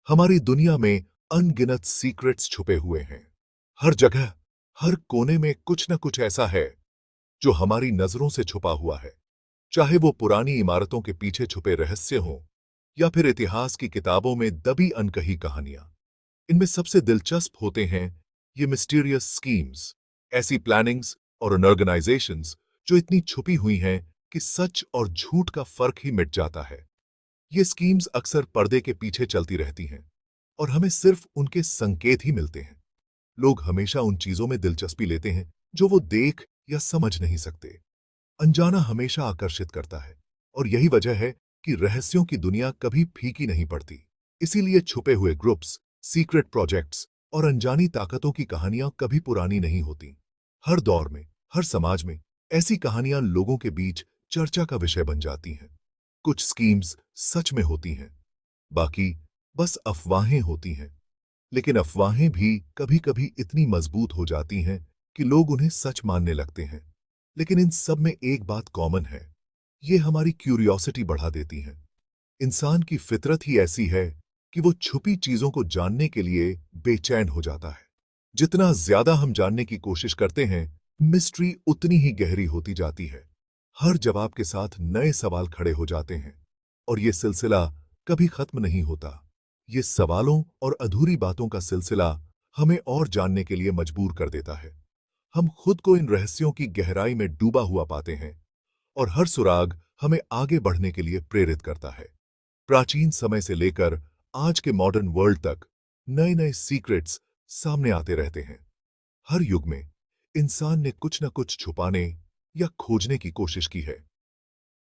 हमारी दुनिया में अनगिनत सीक्रेट्स छुपे हुए हैं। हर जगह, हर कोने में कुछ न कुछ ऐसा है जो हमारी नजरों से छुपा हुआ है। चाहे वो पुरानी इमारतों के पीछे छुपे रहस्य हों या फिर इतिहास की किताबों में दबी अनकही कहानियां। इनमें सबसे दिलचस्प होते हैं ये मिस्टीरियस स्कीम्स, ऐसी प्लानिंग्स और ऑर्गेनाइजेशंस जो इतनी छुपी हुई हैं कि सच और झूठ का फर्क ही मिट जाता है। ये स्कीम्स अक्सर पर्दे के पीछे चलती रहती हैं और हमें सिर्फ उनके संकेत ही मिलते हैं। लोग हमेशा उन चीजों में दिलचस्पी लेते हैं जो वो देख या समझ नहीं सकते। अनजाना हमेशा आकर्षित करता है और यही वजह है कि रहस्यों की दुनिया कभी फीकी नहीं पड़ती। इसीलिए छुपे हुए ग्रुप्स, सीक्रेट प्रोजेक्ट्स और अनजानी ताकतों की कहानियां कभी पुरानी नहीं होती। हर दौर में, हर समाज में ऐसी कहानियां लोगों के बीच चर्चा का विषय बन जाती हैं। कुछ स्कीम्स सच में होती हैं, बाकी बस अफवाहें होती हैं। लेकिन अफवाहें भी कभी-कभी इतनी मजबूत हो जाती हैं कि लोग उन्हें सच मानने लगते हैं। लेकिन इन सब में एक बात कॉमन है, ये हमारी क्यूरियोसिटी बढ़ा देती हैं। इंसान की फितरत ही ऐसी है कि वो छुपी चीजों को जानने के लिए बेचैन हो जाता है। जितना ज्यादा हम जानने की कोशिश करते हैं, मिस्ट्री उतनी ही गहरी होती जाती है। हर जवाब के साथ नए सवाल खड़े हो जाते हैं और ये सिलसिला कभी खत्म नहीं होता। ये सवालों और अधूरी बातों का सिलसिला हमें और जानने के लिए मजबूर कर देता है। हम खुद को इन रहस्यों की गहराई में डूबा हुआ पाते हैं और हर सुराग हमें आगे बढ़ने के लिए प्रेरित करता है। प्राचीन समय से लेकर आज के मॉडर्न वर्ल्ड तक नए नए सीक्रेट्स सामने आते रहते हैं। हर युग में इंसान ने कुछ न कुछ छुपाने या खोजने की कोशिश की है।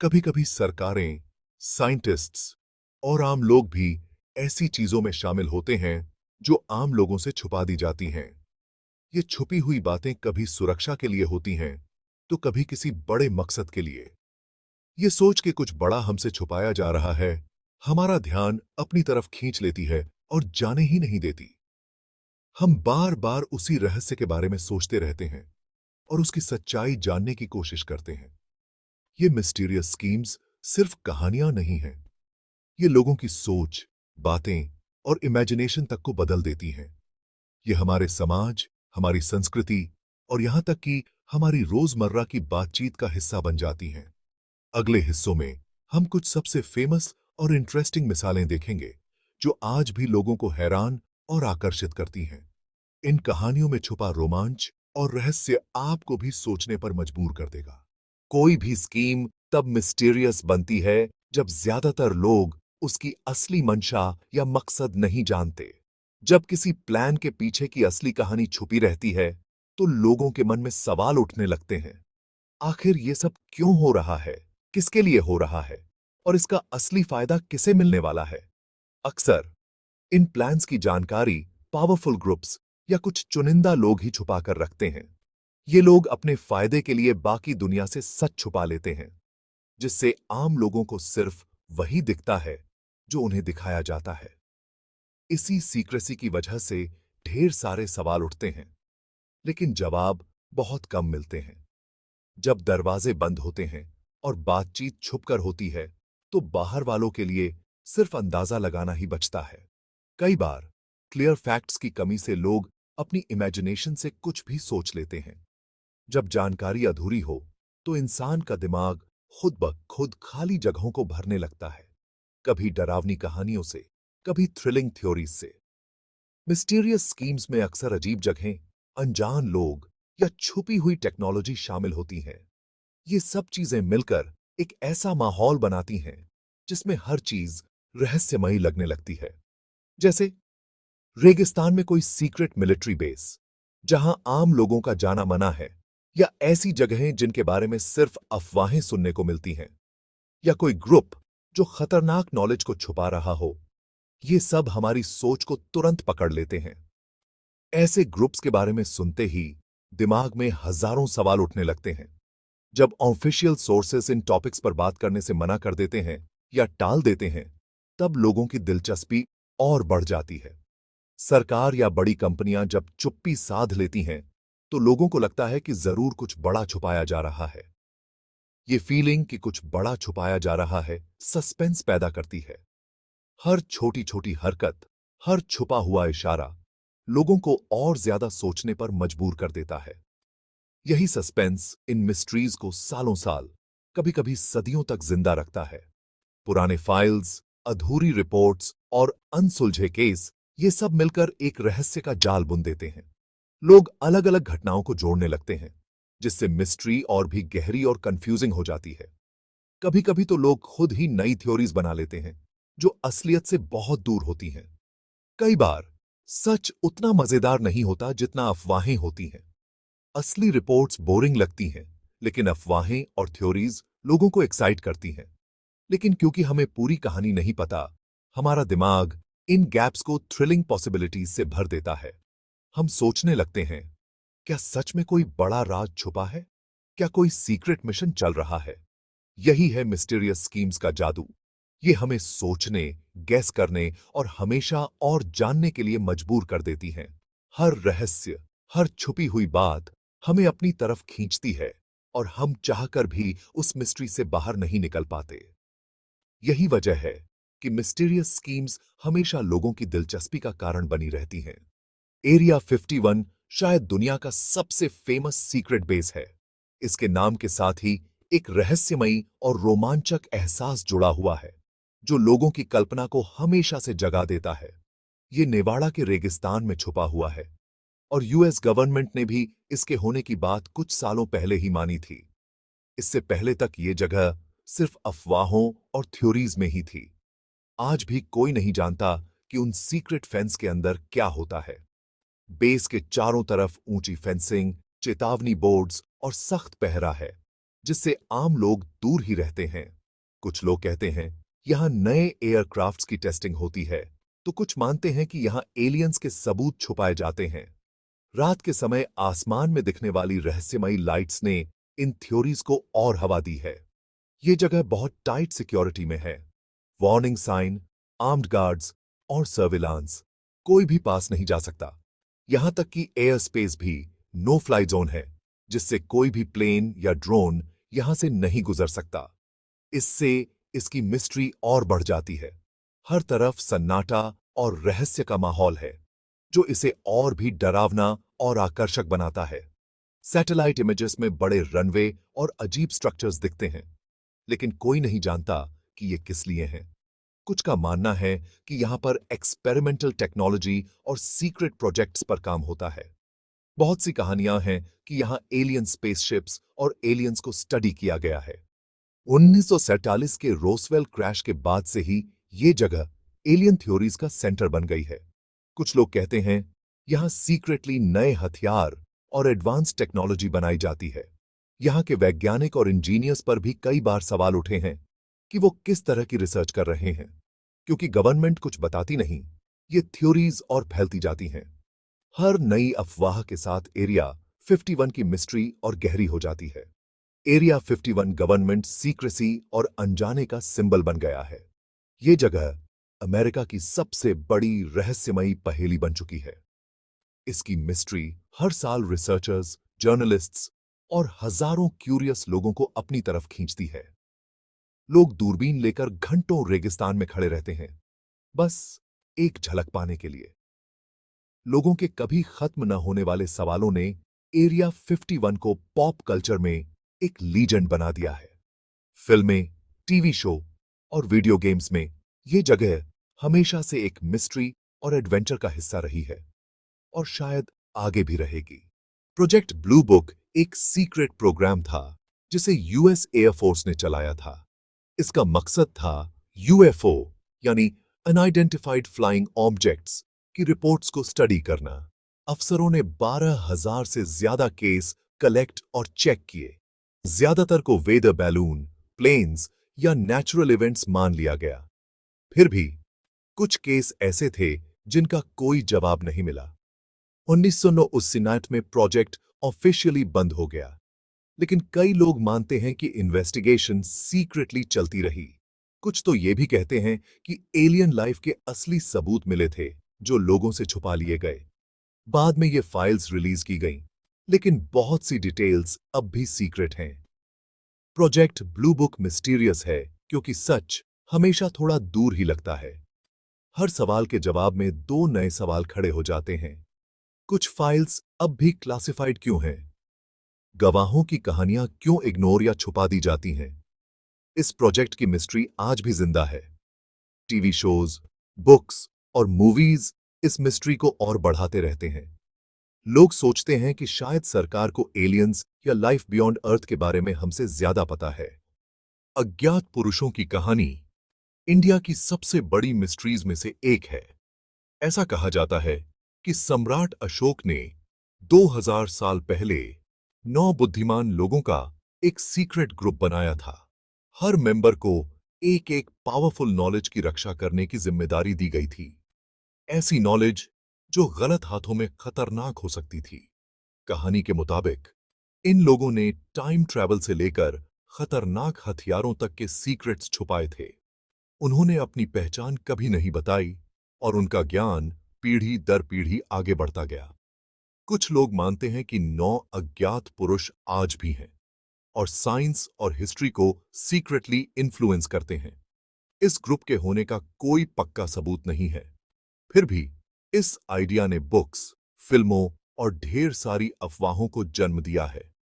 कभी-कभी सरकारें, साइंटिस्ट्स और आम लोग भी ऐसी चीजों में शामिल होते हैं जो आम लोगों से छुपा दी जाती हैं। ये छुपी हुई बातें कभी सुरक्षा के लिए होती हैं, तो कभी किसी बड़े मकसद के लिए। ये सोच के कुछ बड़ा हमसे छुपाया जा रहा है, हमारा ध्यान अपनी तरफ खींच लेती है और जाने ही नहीं देती। हम बार-बार उसी रहस्य के बारे में सोचते रहते हैं और उसकी सच्चाई जानने की कोशिश करते हैं। ये मिस्टीरियस स्कीम्स सिर्फ कहानियां नहीं हैं, ये लोगों की सोच, बातें और इमेजिनेशन तक को बदल देती हैं। ये हमारे समाज, हमारी संस्कृति और यहां तक कि हमारी रोजमर्रा की बातचीत का हिस्सा बन जाती हैं। अगले हिस्सों में हम कुछ सबसे फेमस और इंटरेस्टिंग मिसालें देखेंगे जो आज भी लोगों को हैरान और आकर्षित करती हैं। इन कहानियों में छुपा रोमांच और रहस्य आपको भी सोचने पर मजबूर कर देगा। कोई भी स्कीम तब मिस्टीरियस बनती है जब ज्यादातर लोग उसकी असली मंशा या मकसद नहीं जानते। जब किसी प्लान के पीछे की असली कहानी छुपी रहती है, तो लोगों के मन में सवाल उठने लगते हैं। आखिर ये सब क्यों हो रहा है? किसके लिए हो रहा है? और इसका असली फायदा किसे मिलने वाला है? अक्सर इन प्लान्स की जानकारी पावरफुल ग्रुप्स या कुछ चुनिंदा लोग ही छुपा कर रखते हैं। ये लोग अपने फायदे के लिए बाकी दुनिया से सच छुपा लेते हैं, जिससे आम लोगों को सिर्फ वही दिखता है जो उन्हें दिखाया जाता है। इसी सीक्रेसी की वजह से ढेर सारे सवाल उठते हैं, लेकिन जवाब बहुत कम मिलते हैं। जब दरवाजे बंद होते हैं और बातचीत छुपकर होती है, तो बाहर वालों के लिए सिर्फ अंदाजा लगाना ही बचता है। कई बार क्लियर फैक्ट्स की कमी से लोग अपनी इमेजिनेशन से कुछ भी सोच लेते हैं। जब जानकारी अधूरी हो, तो इंसान का दिमाग खुद ब खुद खाली जगहों को भरने लगता है, कभी डरावनी कहानियों से, कभी थ्रिलिंग थ्योरीज से। मिस्टीरियस स्कीम्स में अक्सर अजीब जगहें, अनजान लोग या छुपी हुई टेक्नोलॉजी शामिल होती हैं। ये सब चीजें मिलकर एक ऐसा माहौल बनाती हैं जिसमें हर चीज रहस्यमयी लगने लगती है। जैसे रेगिस्तान में कोई सीक्रेट मिलिट्री बेस, जहां आम लोगों का जाना मना है, या ऐसी जगहें जिनके बारे में सिर्फ अफवाहें सुनने को मिलती हैं, या कोई ग्रुप जो खतरनाक नॉलेज को छुपा रहा हो। ये सब हमारी सोच को तुरंत पकड़ लेते हैं। ऐसे ग्रुप्स के बारे में सुनते ही दिमाग में हजारों सवाल उठने लगते हैं। जब ऑफिशियल सोर्सेस इन टॉपिक्स पर बात करने से मना कर देते हैं या टाल देते हैं, तब लोगों की दिलचस्पी और बढ़ जाती है। सरकार या बड़ी कंपनियां जब चुप्पी साध लेती हैं, तो लोगों को लगता है कि जरूर कुछ बड़ा छुपाया जा रहा है। ये फीलिंग कि कुछ बड़ा छुपाया जा रहा है सस्पेंस पैदा करती है। हर छोटी छोटी हरकत हर छुपा हुआ इशारा लोगों को और ज्यादा सोचने पर मजबूर कर देता है। यही सस्पेंस इन मिस्ट्रीज को सालों साल, कभी-कभी सदियों तक जिंदा रखता है। पुराने फाइल्स, अधूरी रिपोर्ट्स और अनसुलझे केस, ये सब मिलकर एक रहस्य का जाल बुन देते हैं। लोग अलग-अलग घटनाओं को जोड़ने लगते हैं, जिससे मिस्ट्री और भी गहरी और कंफ्यूजिंग हो जाती है। कभी-कभी तो लोग खुद ही नई थ्योरीज बना लेते हैं, जो असलियत से बहुत दूर होती हैं। कई बार सच उतना मजेदार नहीं होता जितना अफवाहें होती हैं। असली रिपोर्ट्स बोरिंग लगती हैं, लेकिन अफवाहें और थ्योरीज लोगों को एक्साइट करती हैं। लेकिन क्योंकि हमें पूरी कहानी नहीं पता, हमारा दिमाग इन गैप्स को थ्रिलिंग पॉसिबिलिटीज से भर देता है। हम सोचने लगते हैं, क्या सच में कोई बड़ा राज छुपा है? क्या कोई सीक्रेट मिशन चल रहा है? यही है मिस्टीरियस स्कीम्स का जादू। ये हमें सोचने, गैस करने और हमेशा और जानने के लिए मजबूर कर देती हैं। हर रहस्य, हर छुपी हुई बात हमें अपनी तरफ खींचती है और हम चाहकर भी उस मिस्ट्री से बाहर नहीं निकल पाते। यही वजह है कि मिस्टीरियस स्कीम्स हमेशा लोगों की दिलचस्पी का कारण बनी रहती हैं। एरिया 51 शायद दुनिया का सबसे फेमस सीक्रेट बेस है। इसके नाम के साथ ही एक रहस्यमयी और रोमांचक एहसास जुड़ा हुआ है, जो लोगों की कल्पना को हमेशा से जगा देता है। ये नेवाड़ा के रेगिस्तान में छुपा हुआ है और यूएस गवर्नमेंट ने भी इसके होने की बात कुछ सालों पहले ही मानी थी। इससे पहले तक ये जगह सिर्फ अफवाहों और थ्योरीज में ही थी। आज भी कोई नहीं जानता कि उन सीक्रेट फेंस के अंदर क्या होता है। बेस के चारों तरफ ऊंची फेंसिंग, चेतावनी बोर्ड्स और सख्त पहरा है, जिससे आम लोग दूर ही रहते हैं। कुछ लोग कहते हैं यहां नए एयरक्राफ्ट्स की टेस्टिंग होती है, तो कुछ मानते हैं कि यहां एलियंस के सबूत छुपाए जाते हैं। रात के समय आसमान में दिखने वाली रहस्यमयी लाइट्स ने इन थ्योरीज को और हवा दी है। ये जगह बहुत टाइट सिक्योरिटी में है। वार्निंग साइन, आर्म्ड गार्ड्स और सर्विलांस, कोई भी पास नहीं जा सकता। यहां तक कि एयर स्पेस भी नो फ्लाई जोन है, जिससे कोई भी प्लेन या ड्रोन यहां से नहीं गुजर सकता। इससे इसकी मिस्ट्री और बढ़ जाती है। हर तरफ सन्नाटा और रहस्य का माहौल है, जो इसे और भी डरावना और आकर्षक बनाता है। सैटेलाइट इमेजेस में बड़े रनवे और अजीब स्ट्रक्चर्स दिखते हैं, लेकिन कोई नहीं जानता कि ये किस लिए हैं। कुछ का मानना है कि यहां पर एक्सपेरिमेंटल टेक्नोलॉजी और सीक्रेट प्रोजेक्ट्स पर काम होता है। बहुत सी कहानियां हैं कि यहां एलियन स्पेसशिप्स और एलियंस को स्टडी किया गया है। 1947 के रोसवेल क्रैश के बाद से ही ये जगह एलियन थ्योरीज का सेंटर बन गई है। कुछ लोग कहते हैं यहां सीक्रेटली नए हथियार और एडवांस टेक्नोलॉजी बनाई जाती है। यहां के वैज्ञानिक और इंजीनियर्स पर भी कई बार सवाल उठे हैं कि वो किस तरह की रिसर्च कर रहे हैं, क्योंकि गवर्नमेंट कुछ बताती नहीं, ये थ्योरीज और फैलती जाती हैं। हर नई अफवाह के साथ एरिया 51 की मिस्ट्री और गहरी हो जाती है। एरिया 51 गवर्नमेंट सीक्रेसी और अनजाने का सिंबल बन गया है। ये जगह अमेरिका की सबसे बड़ी रहस्यमयी पहेली बन चुकी है। इसकी मिस्ट्री हर साल रिसर्चर्स, जर्नलिस्ट्स और हजारों क्यूरियस लोगों को अपनी तरफ खींचती है। लोग दूरबीन लेकर घंटों रेगिस्तान में खड़े रहते हैं, बस एक झलक पाने के लिए। लोगों के कभी खत्म न होने वाले सवालों ने एरिया 51 को पॉप कल्चर में एक लीजेंड बना दिया है। फिल्में, टीवी शो और वीडियो गेम्स में ये जगह हमेशा से एक मिस्ट्री और एडवेंचर का हिस्सा रही है और शायद आगे भी रहेगी। प्रोजेक्ट ब्लू बुक एक सीक्रेट प्रोग्राम था जिसे यूएस एयरफोर्स ने चलाया था। इसका मकसद था यूएफओ यानी अनआइडेंटिफाइड फ्लाइंग ऑब्जेक्ट्स की रिपोर्ट्स को स्टडी करना। अफसरों ने 12,000 से ज्यादा केस कलेक्ट और चेक किए। ज्यादातर को वेदर बैलून, प्लेन्स या नेचुरल इवेंट्स मान लिया गया। फिर भी कुछ केस ऐसे थे जिनका कोई जवाब नहीं मिला। 1999 में प्रोजेक्ट ऑफिशियली बंद हो गया, लेकिन कई लोग मानते हैं कि इन्वेस्टिगेशन सीक्रेटली चलती रही। कुछ तो ये भी कहते हैं कि एलियन लाइफ के असली सबूत मिले थे, जो लोगों से छुपा लिए गए। बाद में ये फाइल्स रिलीज की गईं, लेकिन बहुत सी डिटेल्स अब भी सीक्रेट हैं। प्रोजेक्ट ब्लू बुक मिस्टीरियस है क्योंकि सच हमेशा थोड़ा दूर ही लगता है। हर सवाल के जवाब में दो नए सवाल खड़े हो जाते हैं। कुछ फाइल्स अब भी क्लासिफाइड क्यों हैं? गवाहों की कहानियां क्यों इग्नोर या छुपा दी जाती हैं? इस प्रोजेक्ट की मिस्ट्री आज भी जिंदा है। टीवी शोज, बुक्स और मूवीज इस मिस्ट्री को और बढ़ाते रहते हैं। लोग सोचते हैं कि शायद सरकार को एलियंस या लाइफ बियॉन्ड अर्थ के बारे में हमसे ज्यादा पता है। अज्ञात पुरुषों की कहानी इंडिया की सबसे बड़ी मिस्ट्रीज में से एक है। ऐसा कहा जाता है कि सम्राट अशोक ने 2000 साल पहले 9 बुद्धिमान लोगों का एक सीक्रेट ग्रुप बनाया था। हर मेंबर को एक एक पावरफुल नॉलेज की रक्षा करने की जिम्मेदारी दी गई थी। ऐसी नॉलेज जो गलत हाथों में खतरनाक हो सकती थी। कहानी के मुताबिक इन लोगों ने टाइम ट्रैवल से लेकर खतरनाक हथियारों तक के सीक्रेट्स छुपाए थे। उन्होंने अपनी पहचान कभी नहीं बताई और उनका ज्ञान पीढ़ी दर पीढ़ी आगे बढ़ता गया। कुछ लोग मानते हैं कि 9 अज्ञात पुरुष आज भी हैं और साइंस और हिस्ट्री को सीक्रेटली इन्फ्लुएंस करते हैं। इस ग्रुप के होने का कोई पक्का सबूत नहीं है। फिर भी इस आइडिया ने बुक्स, फिल्मों और ढेर सारी अफवाहों को जन्म दिया है।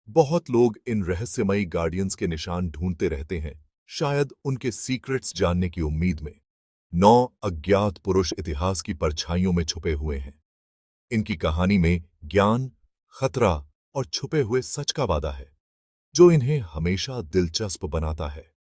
बहुत लोग इन रहस्यमयी गार्डियंस के निशान ढूंढते रहते हैं, शायद उनके सीक्रेट्स जानने की उम्मीद में। 9 अज्ञात पुरुष इतिहास की परछाइयों में छुपे हुए हैं। इनकी कहानी में ज्ञान, खतरा और छुपे हुए सच का वादा है, जो इन्हें हमेशा दिलचस्प बनाता है।